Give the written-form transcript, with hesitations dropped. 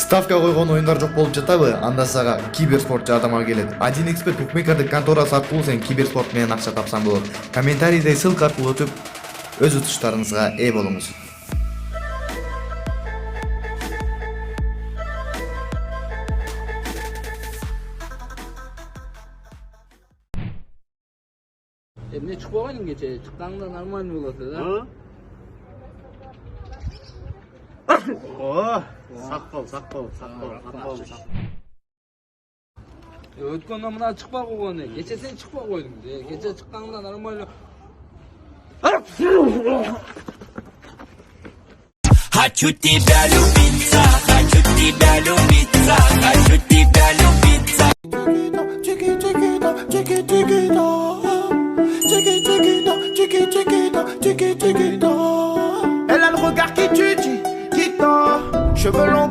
Ставка койгон оюндар жок болуп жатабы? Анда сага киберспорт жардамга келет. 1xbet букмекердик конторасы аркылуу сен киберспорт менен акча тапсаң болот. Комментарийде ссылка аркылуу өтүп, өз утуштарыңызга ээ болуңуз. Эмне чыкпаган кече? Чыкканда нормально болот да. О, сак бол. Өткөндө мына чыкпай койгон. Кече сен чыкпай койдуң. Кече чыкканда нормально. Хочу тебя любиться, хочу тебя любиться, хочу тебя любиться. Elle a le regard qui tue, qui tord. Cheveux longs